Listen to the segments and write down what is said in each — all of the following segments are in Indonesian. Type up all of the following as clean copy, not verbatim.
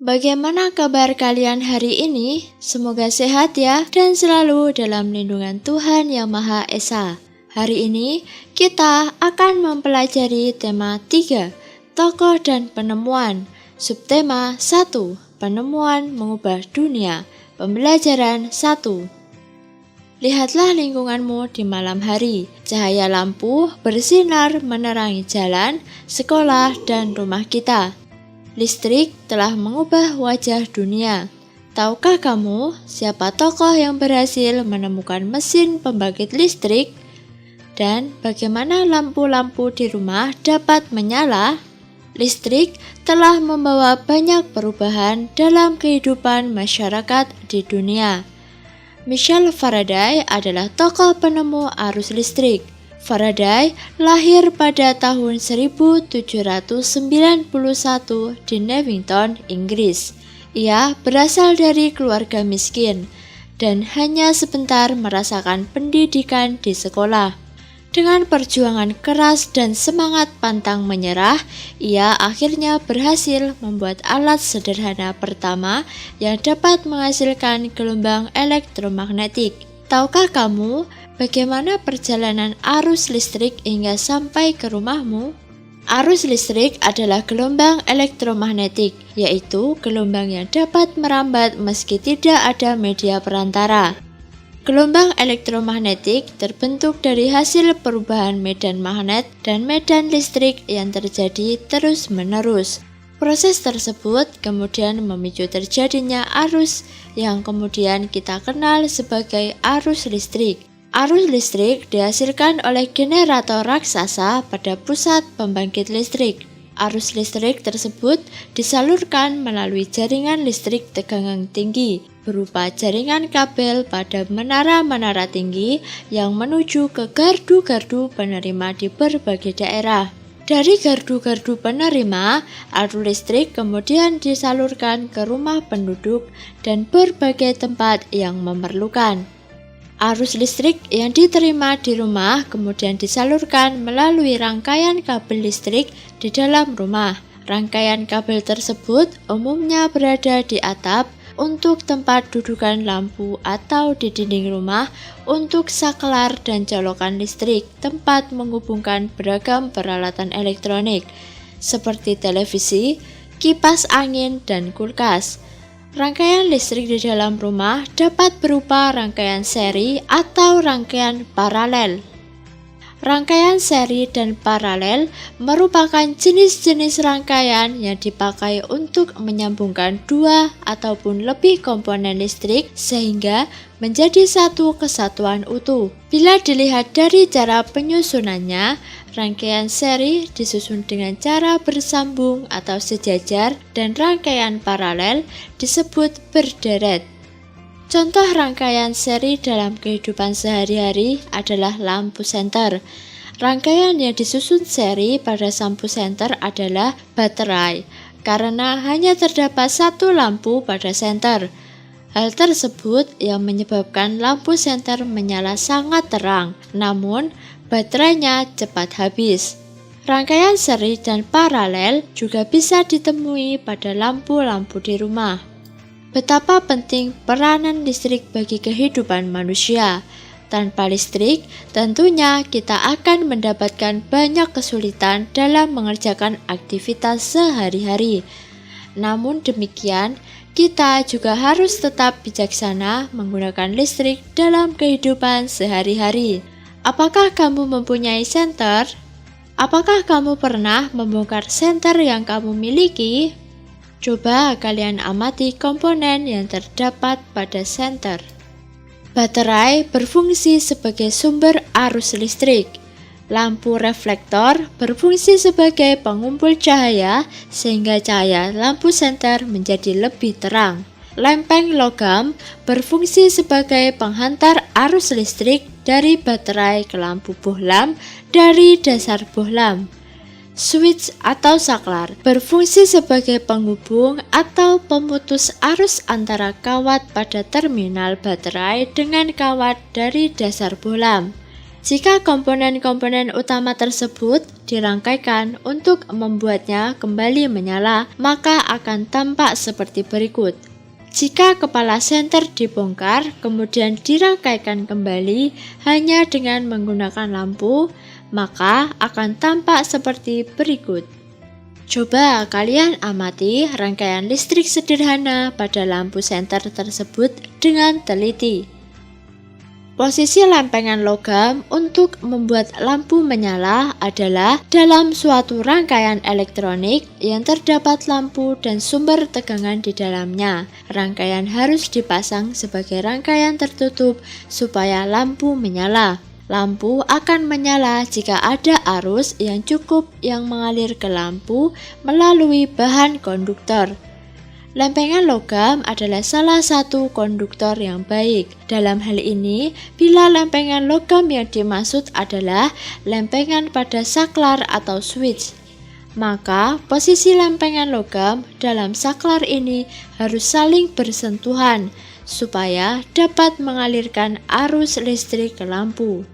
Bagaimana kabar kalian hari ini? Semoga sehat ya dan selalu dalam lindungan Tuhan Yang Maha Esa. Hari ini kita akan mempelajari tema 3, tokoh dan penemuan. Subtema 1, penemuan mengubah dunia. Pembelajaran 1. Lihatlah lingkunganmu di malam hari. Cahaya lampu bersinar menerangi jalan, sekolah, dan rumah kita. Listrik telah mengubah wajah dunia. Tahukah kamu siapa tokoh yang berhasil menemukan mesin pembangkit listrik? Dan bagaimana lampu-lampu di rumah dapat menyala? Listrik telah membawa banyak perubahan dalam kehidupan masyarakat di dunia. Michael Faraday adalah tokoh penemu arus listrik. Faraday lahir pada tahun 1791 di Newington, Inggris. Ia berasal dari keluarga miskin dan hanya sebentar merasakan pendidikan di sekolah. Dengan perjuangan keras dan semangat pantang menyerah, ia akhirnya berhasil membuat alat sederhana pertama yang dapat menghasilkan gelombang elektromagnetik. Tahukah kamu bagaimana perjalanan arus listrik hingga sampai ke rumahmu? Arus listrik adalah gelombang elektromagnetik, yaitu gelombang yang dapat merambat meski tidak ada media perantara. Gelombang elektromagnetik terbentuk dari hasil perubahan medan magnet dan medan listrik yang terjadi terus-menerus. Proses tersebut kemudian memicu terjadinya arus yang kemudian kita kenal sebagai arus listrik. Arus listrik dihasilkan oleh generator raksasa pada pusat pembangkit listrik. Arus listrik tersebut disalurkan melalui jaringan listrik tegangan tinggi berupa jaringan kabel pada menara-menara tinggi yang menuju ke gardu-gardu penerima di berbagai daerah. Dari gardu-gardu penerima, arus listrik kemudian disalurkan ke rumah penduduk dan berbagai tempat yang memerlukan. Arus listrik yang diterima di rumah kemudian disalurkan melalui rangkaian kabel listrik di dalam rumah. Rangkaian kabel tersebut umumnya berada di atap untuk tempat dudukan lampu atau di dinding rumah untuk saklar dan colokan listrik, tempat menghubungkan beragam peralatan elektronik seperti televisi, kipas angin, dan kulkas. Rangkaian listrik di dalam rumah dapat berupa rangkaian seri atau rangkaian paralel. Rangkaian seri dan paralel merupakan jenis-jenis rangkaian yang dipakai untuk menyambungkan dua ataupun lebih komponen listrik sehingga menjadi satu kesatuan utuh. Bila dilihat dari cara penyusunannya, rangkaian seri disusun dengan cara bersambung atau sejajar dan rangkaian paralel disebut berderet. Contoh rangkaian seri dalam kehidupan sehari-hari adalah lampu senter. Rangkaian yang disusun seri pada lampu senter adalah baterai, karena hanya terdapat satu lampu pada senter. Hal tersebut yang menyebabkan lampu senter menyala sangat terang, namun baterainya cepat habis. Rangkaian seri dan paralel juga bisa ditemui pada lampu-lampu di rumah. Betapa penting peranan listrik bagi kehidupan manusia. Tanpa listrik, tentunya kita akan mendapatkan banyak kesulitan dalam mengerjakan aktivitas sehari-hari. Namun demikian, kita juga harus tetap bijaksana menggunakan listrik dalam kehidupan sehari-hari. Apakah kamu mempunyai senter? Apakah kamu pernah membongkar senter yang kamu miliki? Coba kalian amati komponen yang terdapat pada senter. Baterai berfungsi sebagai sumber arus listrik. Lampu reflektor berfungsi sebagai pengumpul cahaya sehingga cahaya lampu senter menjadi lebih terang. Lempeng logam berfungsi sebagai penghantar arus listrik dari baterai ke lampu bohlam dari dasar bohlam. Switch atau saklar berfungsi sebagai penghubung atau pemutus arus antara kawat pada terminal baterai dengan kawat dari dasar bohlam. Jika komponen-komponen utama tersebut dirangkaikan untuk membuatnya kembali menyala, maka akan tampak seperti berikut. Jika kepala senter dibongkar, kemudian dirangkaikan kembali hanya dengan menggunakan lampu, maka akan tampak seperti berikut. Coba kalian amati rangkaian listrik sederhana pada lampu senter tersebut dengan teliti. Posisi lempengan logam untuk membuat lampu menyala adalah dalam suatu rangkaian elektronik yang terdapat lampu dan sumber tegangan di dalamnya. Rangkaian harus dipasang sebagai rangkaian tertutup supaya lampu menyala. Lampu akan menyala jika ada arus yang cukup yang mengalir ke lampu melalui bahan konduktor. Lempengan logam adalah salah satu konduktor yang baik. Dalam hal ini, bila lempengan logam yang dimaksud adalah lempengan pada saklar atau switch, maka posisi lempengan logam dalam saklar ini harus saling bersentuhan supaya dapat mengalirkan arus listrik ke lampu.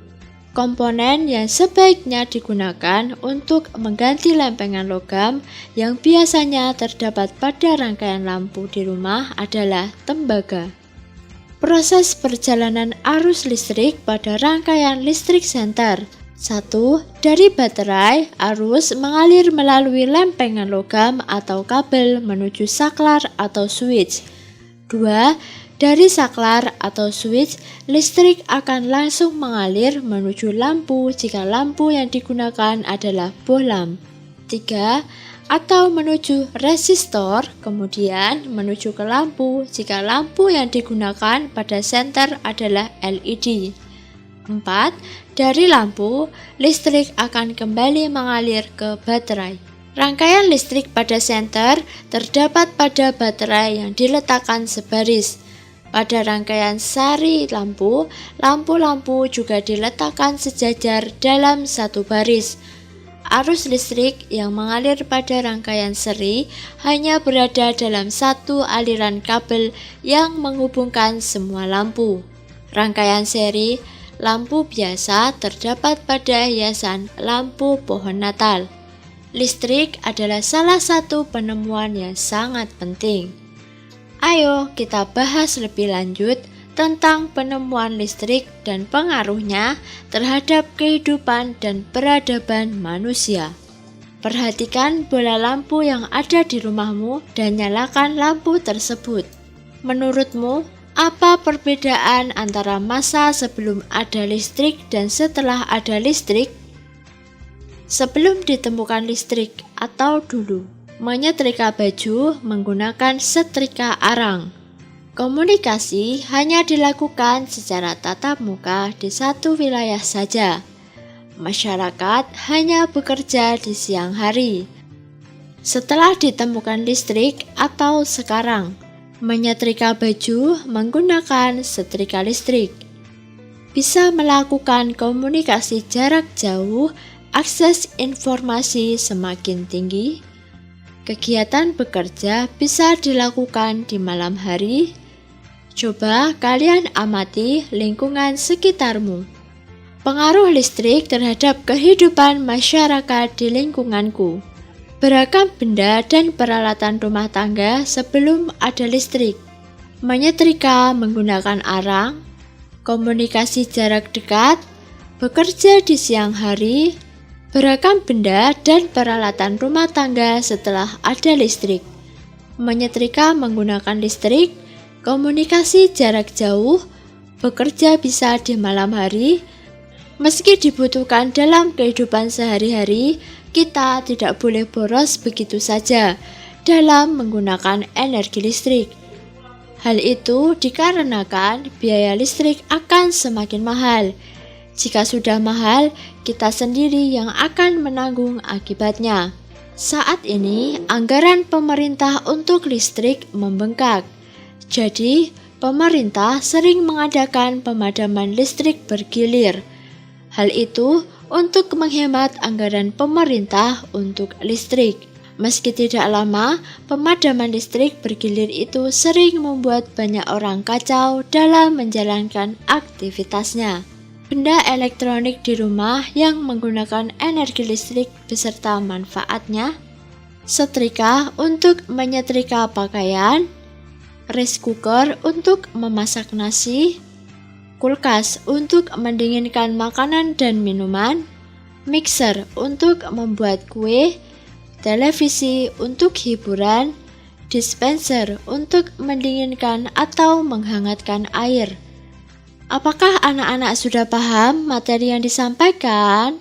Komponen yang sebaiknya digunakan untuk mengganti lempengan logam yang biasanya terdapat pada rangkaian lampu di rumah adalah tembaga. Proses perjalanan arus listrik pada rangkaian listrik senter. 1. Dari baterai, arus mengalir melalui lempengan logam atau kabel menuju saklar atau switch. 2. Dari saklar atau switch, listrik akan langsung mengalir menuju lampu jika lampu yang digunakan adalah bohlam. 3. Atau menuju resistor, kemudian menuju ke lampu jika lampu yang digunakan pada senter adalah LED. 4. Dari lampu, listrik akan kembali mengalir ke baterai. Rangkaian listrik pada senter terdapat pada baterai yang diletakkan sebaris. Pada rangkaian sari lampu, lampu-lampu juga diletakkan sejajar dalam satu baris. Arus listrik yang mengalir pada rangkaian seri hanya berada dalam satu aliran kabel yang menghubungkan semua lampu. Rangkaian seri lampu biasa terdapat pada hiasan lampu pohon Natal. Listrik adalah salah satu penemuan yang sangat penting. Ayo kita bahas lebih lanjut tentang penemuan listrik dan pengaruhnya terhadap kehidupan dan peradaban manusia. Perhatikan bola lampu yang ada di rumahmu dan nyalakan lampu tersebut. Menurutmu, apa perbedaan antara masa sebelum ada listrik dan setelah ada listrik? Sebelum ditemukan listrik atau dulu, menyetrika baju menggunakan setrika arang. Komunikasi hanya dilakukan secara tatap muka di satu wilayah saja. Masyarakat hanya bekerja di siang hari. Setelah ditemukan listrik atau sekarang, menyetrika baju menggunakan setrika listrik. Bisa melakukan komunikasi jarak jauh, akses informasi semakin tinggi. Kegiatan bekerja bisa dilakukan di malam hari. Coba kalian amati lingkungan sekitarmu. Pengaruh listrik terhadap kehidupan masyarakat di lingkunganku. Beragam benda dan peralatan rumah tangga sebelum ada listrik. Menyetrika menggunakan arang, komunikasi jarak dekat, bekerja di siang hari, beragam benda dan peralatan rumah tangga setelah ada listrik. Menyetrika menggunakan listrik, komunikasi jarak jauh, bekerja bisa di malam hari. Meski dibutuhkan dalam kehidupan sehari-hari, kita tidak boleh boros begitu saja dalam menggunakan energi listrik. Hal itu dikarenakan biaya listrik akan semakin mahal. Jika sudah mahal, kita sendiri yang akan menanggung akibatnya. Saat ini, anggaran pemerintah untuk listrik membengkak. Jadi, pemerintah sering mengadakan pemadaman listrik bergilir. Hal itu untuk menghemat anggaran pemerintah untuk listrik. Meski tidak lama, pemadaman listrik bergilir itu sering membuat banyak orang kacau dalam menjalankan aktivitasnya. benda elektronik di rumah yang menggunakan energi listrik beserta manfaatnya, setrika untuk menyetrika pakaian, rice cooker untuk memasak nasi, kulkas untuk mendinginkan makanan dan minuman, mixer untuk membuat kue, televisi untuk hiburan, dispenser untuk mendinginkan atau menghangatkan air. Apakah anak-anak sudah paham materi yang disampaikan?